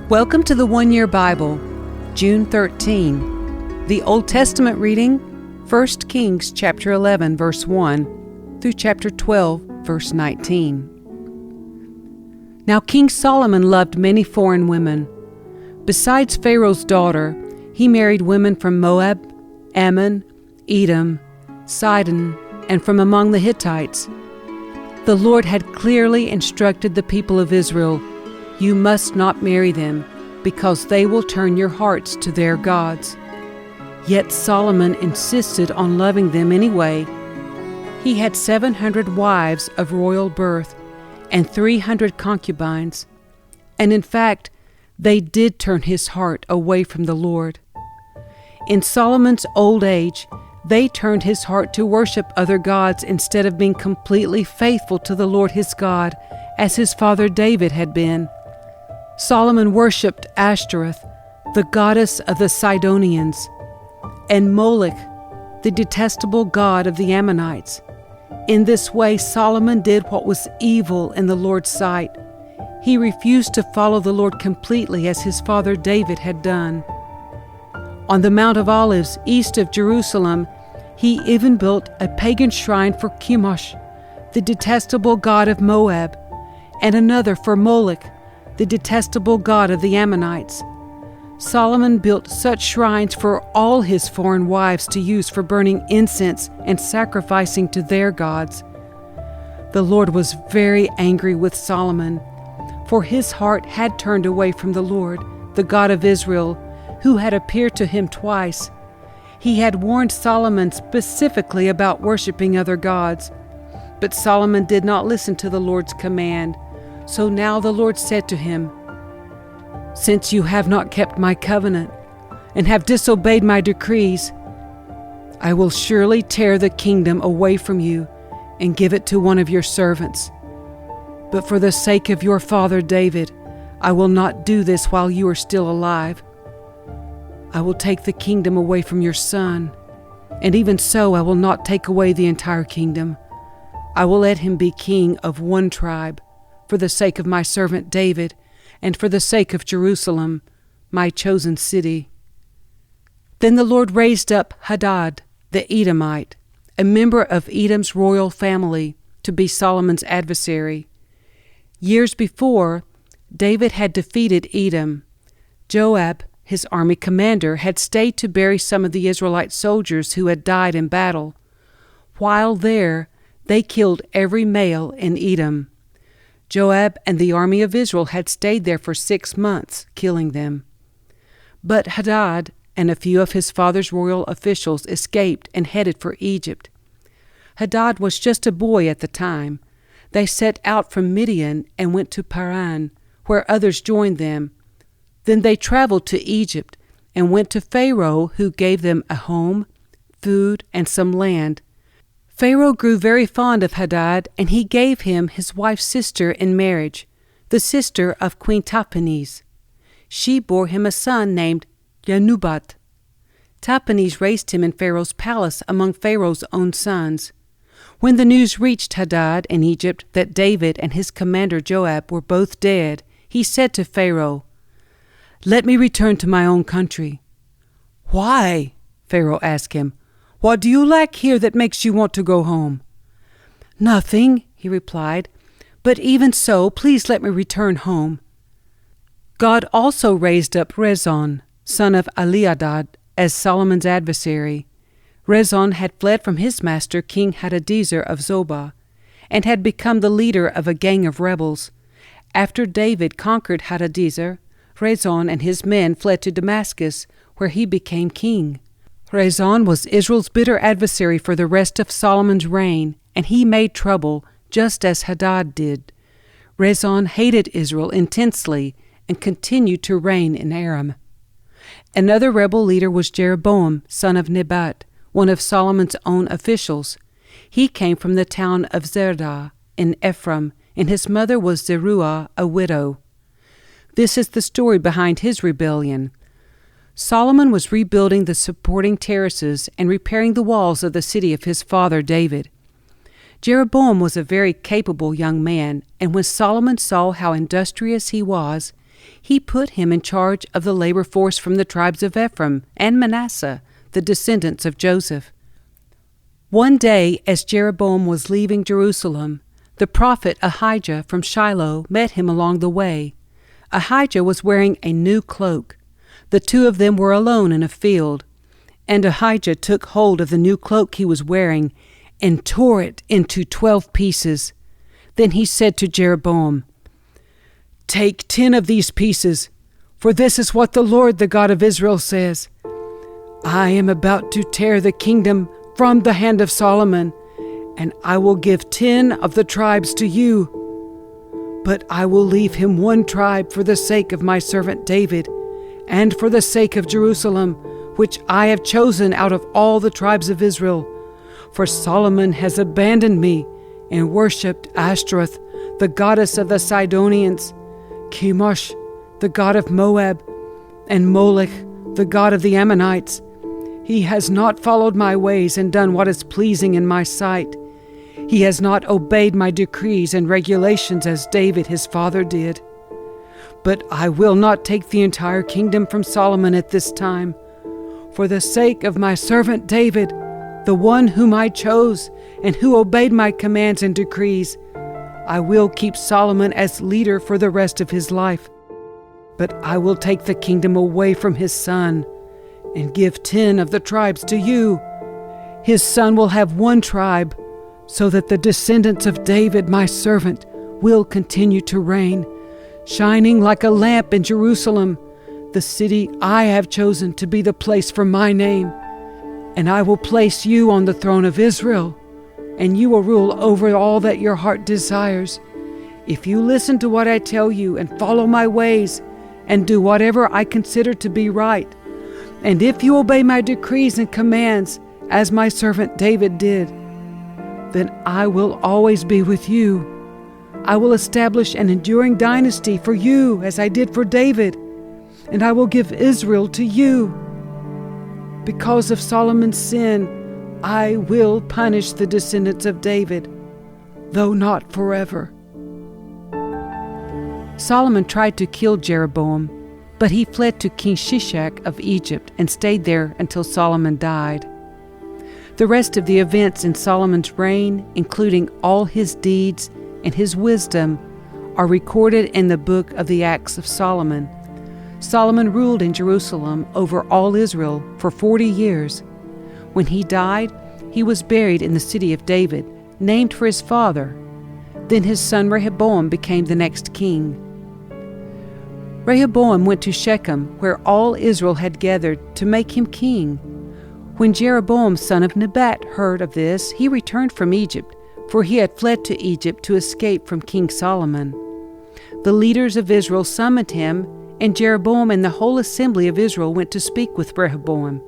Welcome to the One Year Bible, June 13. The Old Testament reading, 1 Kings chapter 11, verse 1 through chapter 12, verse 19. Now King Solomon loved many foreign women. Besides Pharaoh's daughter, he married women from Moab, Ammon, Edom, Sidon, and from among the Hittites. The Lord had clearly instructed the people of Israel, "You must not marry them, because they will turn your hearts to their gods." Yet Solomon insisted on loving them anyway. He had 700 wives of royal birth and 300 concubines, and in fact, they did turn his heart away from the Lord. In Solomon's old age, they turned his heart to worship other gods instead of being completely faithful to the Lord his God, as his father David had been. Solomon worshipped Ashtoreth, the goddess of the Sidonians, and Moloch, the detestable god of the Ammonites. In this way, Solomon did what was evil in the Lord's sight. He refused to follow the Lord completely as his father David had done. On the Mount of Olives, east of Jerusalem, he even built a pagan shrine for Chemosh, the detestable god of Moab, and another for Moloch, the detestable god of the Ammonites. Solomon built such shrines for all his foreign wives to use for burning incense and sacrificing to their gods. The Lord was very angry with Solomon, for his heart had turned away from the Lord, the God of Israel, who had appeared to him twice. He had warned Solomon specifically about worshiping other gods, but Solomon did not listen to the Lord's command. So now the Lord said to him, "Since you have not kept my covenant and have disobeyed my decrees, I will surely tear the kingdom away from you and give it to one of your servants. But for the sake of your father David, I will not do this while you are still alive. I will take the kingdom away from your son, and even so I will not take away the entire kingdom. I will let him be king of one tribe, for the sake of my servant David, and for the sake of Jerusalem, my chosen city." Then the Lord raised up Hadad, the Edomite, a member of Edom's royal family, to be Solomon's adversary. Years before, David had defeated Edom. Joab, his army commander, had stayed to bury some of the Israelite soldiers who had died in battle. While there, they killed every male in Edom. Joab and the army of Israel had stayed there for 6 months, killing them. But Hadad and a few of his father's royal officials escaped and headed for Egypt. Hadad was just a boy at the time. They set out from Midian and went to Paran, where others joined them. Then they traveled to Egypt and went to Pharaoh, who gave them a home, food, and some land. Pharaoh grew very fond of Hadad, and he gave him his wife's sister in marriage, the sister of Queen Tahpenes. She bore him a son named Yanubat. Tahpenes raised him in Pharaoh's palace among Pharaoh's own sons. When the news reached Hadad in Egypt that David and his commander Joab were both dead, he said to Pharaoh, "Let me return to my own country." "Why?" Pharaoh asked him. "What do you lack here that makes you want to go home?" "Nothing," he replied, "but even so, please let me return home." God also raised up Rezon, son of Eliadad, as Solomon's adversary. Rezon had fled from his master, King Hadadezer of Zobah, and had become the leader of a gang of rebels. After David conquered Hadadezer, Rezon and his men fled to Damascus, where he became king. Rezon was Israel's bitter adversary for the rest of Solomon's reign, and he made trouble, just as Hadad did. Rezon hated Israel intensely and continued to reign in Aram. Another rebel leader was Jeroboam, son of Nebat, one of Solomon's own officials. He came from the town of Zerdah in Ephraim, and his mother was Zeruah, a widow. This is the story behind his rebellion. Solomon was rebuilding the supporting terraces and repairing the walls of the city of his father David. Jeroboam was a very capable young man, and when Solomon saw how industrious he was, he put him in charge of the labor force from the tribes of Ephraim and Manasseh, the descendants of Joseph. One day, as Jeroboam was leaving Jerusalem, the prophet Ahijah from Shiloh met him along the way. Ahijah was wearing a new cloak. The two of them were alone in a field, and Ahijah took hold of the new cloak he was wearing and tore it into 12 pieces. Then he said to Jeroboam, "Take 10 of these pieces, for this is what the Lord, the God of Israel, says. I am about to tear the kingdom from the hand of Solomon, and I will give 10 of the tribes to you. But I will leave him 1 tribe for the sake of my servant David, and for the sake of Jerusalem, which I have chosen out of all the tribes of Israel. For Solomon has abandoned me and worshipped Ashtoreth, the goddess of the Sidonians, Chemosh, the god of Moab, and Molech, the god of the Ammonites. He has not followed my ways and done what is pleasing in my sight. He has not obeyed my decrees and regulations as David his father did. But I will not take the entire kingdom from Solomon at this time. For the sake of my servant David, the one whom I chose and who obeyed my commands and decrees, I will keep Solomon as leader for the rest of his life. But I will take the kingdom away from his son and give 10 of the tribes to you. His son will have 1 tribe, so that the descendants of David, my servant, will continue to reign, shining like a lamp in Jerusalem, the city I have chosen to be the place for my name. And I will place you on the throne of Israel, and you will rule over all that your heart desires. If you listen to what I tell you and follow my ways and do whatever I consider to be right, and if you obey my decrees and commands as my servant David did, then I will always be with you. I will establish an enduring dynasty for you as I did for David, and I will give Israel to you. Because of Solomon's sin, I will punish the descendants of David, though not forever." Solomon tried to kill Jeroboam, but he fled to King Shishak of Egypt and stayed there until Solomon died. The rest of the events in Solomon's reign, including all his deeds and his wisdom, are recorded in the book of the Acts of Solomon. Solomon ruled in Jerusalem over all Israel for 40 years. When he died, he was buried in the city of David, named for his father. Then his son Rehoboam became the next king. Rehoboam went to Shechem, where all Israel had gathered, to make him king. When Jeroboam, son of Nebat, heard of this, he returned from Egypt, for he had fled to Egypt to escape from King Solomon. The leaders of Israel summoned him, and Jeroboam and the whole assembly of Israel went to speak with Rehoboam.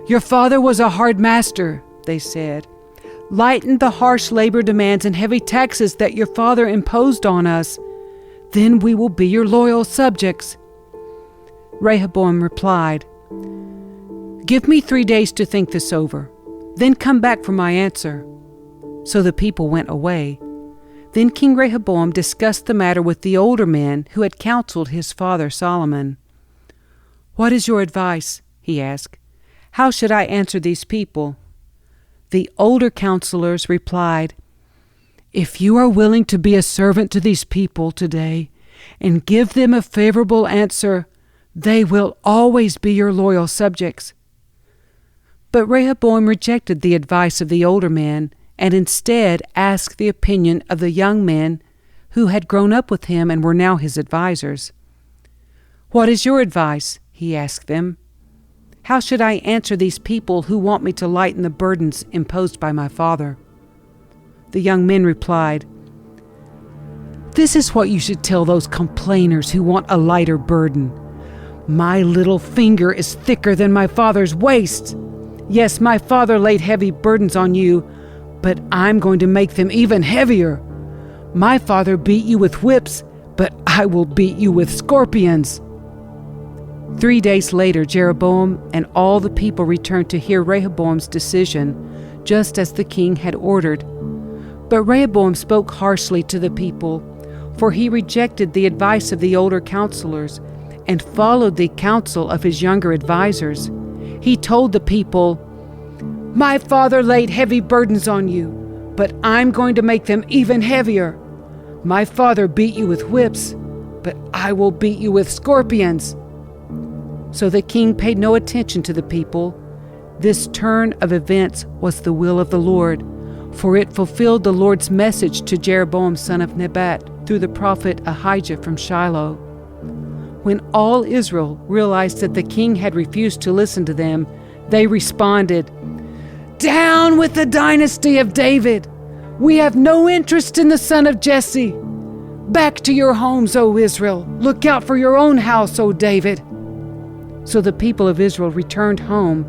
"Your father was a hard master," they said. "Lighten the harsh labor demands and heavy taxes that your father imposed on us. Then we will be your loyal subjects." Rehoboam replied, "Give me 3 days to think this over, then come back for my answer." So the people went away. Then King Rehoboam discussed the matter with the older men who had counseled his father Solomon. "What is your advice?" he asked. "How should I answer these people?" The older counselors replied, "If you are willing to be a servant to these people today and give them a favorable answer, they will always be your loyal subjects." But Rehoboam rejected the advice of the older men and instead asked the opinion of the young men who had grown up with him and were now his advisors. "What is your advice?" he asked them. "How should I answer these people who want me to lighten the burdens imposed by my father?" The young men replied, "This is what you should tell those complainers who want a lighter burden. My little finger is thicker than my father's waist. Yes, my father laid heavy burdens on you, but I'm going to make them even heavier. My father beat you with whips, but I will beat you with scorpions." 3 days later, Jeroboam and all the people returned to hear Rehoboam's decision, just as the king had ordered. But Rehoboam spoke harshly to the people, for he rejected the advice of the older counselors and followed the counsel of his younger advisers. He told the people, "My father laid heavy burdens on you, but I'm going to make them even heavier. My father beat you with whips, but I will beat you with scorpions." So the king paid no attention to the people. This turn of events was the will of the Lord, for it fulfilled the Lord's message to Jeroboam son of Nebat through the prophet Ahijah from Shiloh. When all Israel realized that the king had refused to listen to them, they responded, "Down with the dynasty of David! We have no interest in the son of Jesse. Back to your homes, O Israel! Look out for your own house, O David!" So the people of Israel returned home,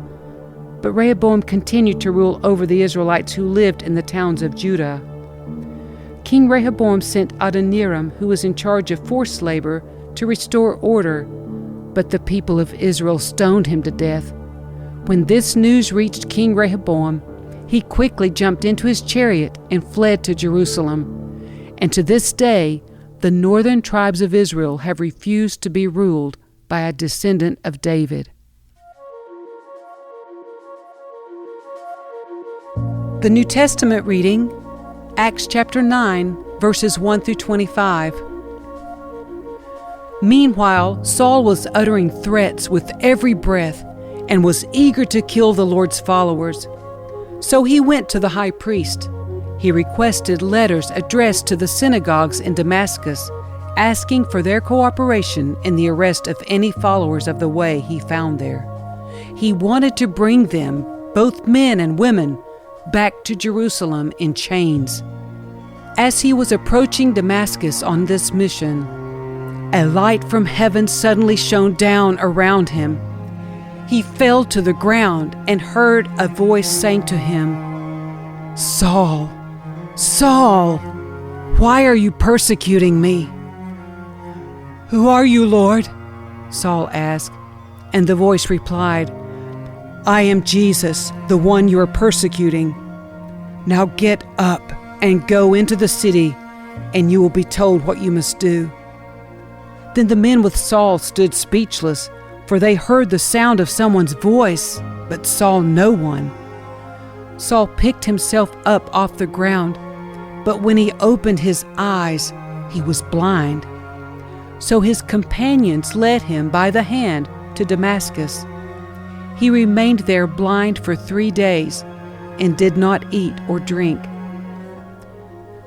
but Rehoboam continued to rule over the Israelites who lived in the towns of Judah. King Rehoboam sent Adoniram, who was in charge of forced labor, to restore order, but the people of Israel stoned him to death. When this news reached King Rehoboam, he quickly jumped into his chariot and fled to Jerusalem. And to this day, the northern tribes of Israel have refused to be ruled by a descendant of David. The New Testament reading, Acts chapter 9, verses 1 through 25. Meanwhile, Saul was uttering threats with every breath and was eager to kill the Lord's followers. So he went to the high priest. He requested letters addressed to the synagogues in Damascus, asking for their cooperation in the arrest of any followers of the way he found there. He wanted to bring them, both men and women, back to Jerusalem in chains. As he was approaching Damascus on this mission, a light from heaven suddenly shone down around him. He fell to the ground and heard a voice saying to him, "Saul, Saul, why are you persecuting me?" "Who are you, Lord?" Saul asked, and the voice replied, "I am Jesus, the one you are persecuting. Now get up and go into the city, and you will be told what you must do." Then the men with Saul stood speechless, for they heard the sound of someone's voice, but saw no one. Saul picked himself up off the ground, but when he opened his eyes, he was blind. So his companions led him by the hand to Damascus. He remained there blind for 3 days and did not eat or drink.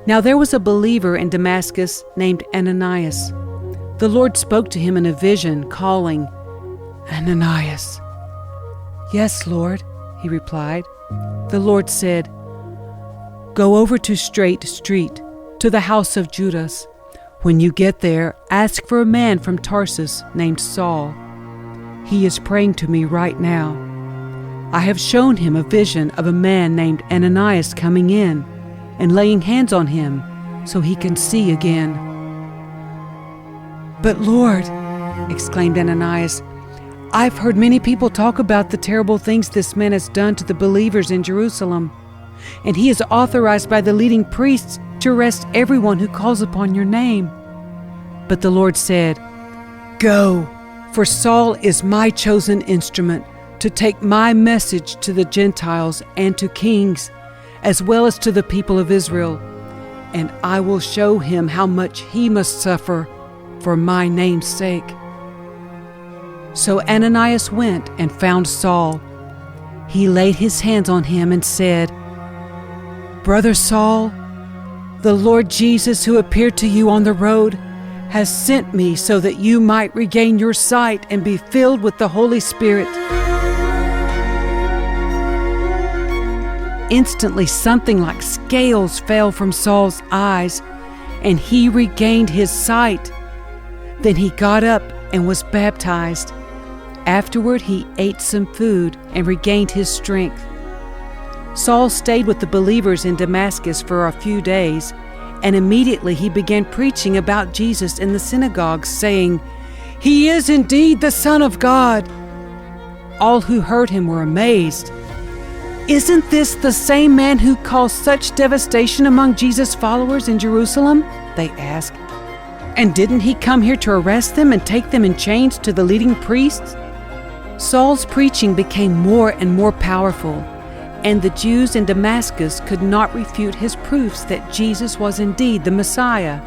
Now there was a believer in Damascus named Ananias. The Lord spoke to him in a vision, calling, "Ananias." "Yes, Lord," he replied. The Lord said, "Go over to Straight Street, to the house of Judas. When you get there, ask for a man from Tarsus named Saul. He is praying to me right now. I have shown him a vision of a man named Ananias coming in and laying hands on him so he can see again." "But Lord," exclaimed Ananias, "I've heard many people talk about the terrible things this man has done to the believers in Jerusalem, and he is authorized by the leading priests to arrest everyone who calls upon your name." But the Lord said, "Go, for Saul is my chosen instrument to take my message to the Gentiles and to kings, as well as to the people of Israel, and I will show him how much he must suffer for my name's sake." So Ananias went and found Saul. He laid his hands on him and said, "Brother Saul, the Lord Jesus who appeared to you on the road has sent me so that you might regain your sight and be filled with the Holy Spirit." Instantly something like scales fell from Saul's eyes, and he regained his sight. Then he got up and was baptized. Afterward he ate some food and regained his strength. Saul stayed with the believers in Damascus for a few days, and immediately he began preaching about Jesus in the synagogues, saying, "He is indeed the Son of God." All who heard him were amazed. "Isn't this the same man who caused such devastation among Jesus' followers in Jerusalem?" they asked. "And didn't he come here to arrest them and take them in chains to the leading priests?" Saul's preaching became more and more powerful, and the Jews in Damascus could not refute his proofs that Jesus was indeed the Messiah.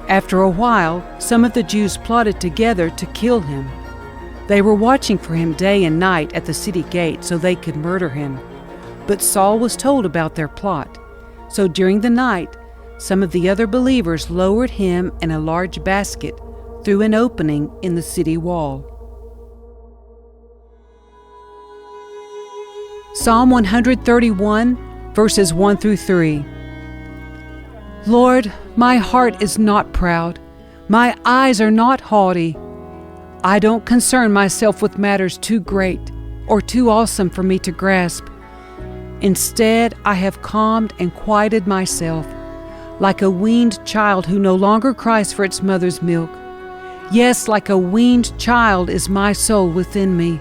After a while, some of the Jews plotted together to kill him. They were watching for him day and night at the city gate so they could murder him. But Saul was told about their plot. So during the night, some of the other believers lowered him in a large basket through an opening in the city wall. Psalm 131, verses 1 through 3. Lord, my heart is not proud. My eyes are not haughty. I don't concern myself with matters too great or too awesome for me to grasp. Instead, I have calmed and quieted myself, like a weaned child who no longer cries for its mother's milk. Yes, like a weaned child is my soul within me.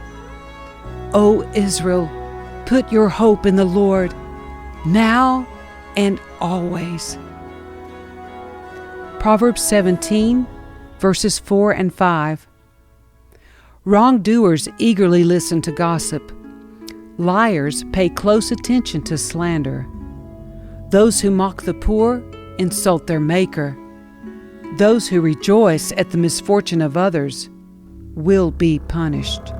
O Israel, put your hope in the Lord, now and always. Proverbs 17, verses 4 and 5. Wrongdoers eagerly listen to gossip. Liars pay close attention to slander. Those who mock the poor insult their Maker. Those who rejoice at the misfortune of others will be punished.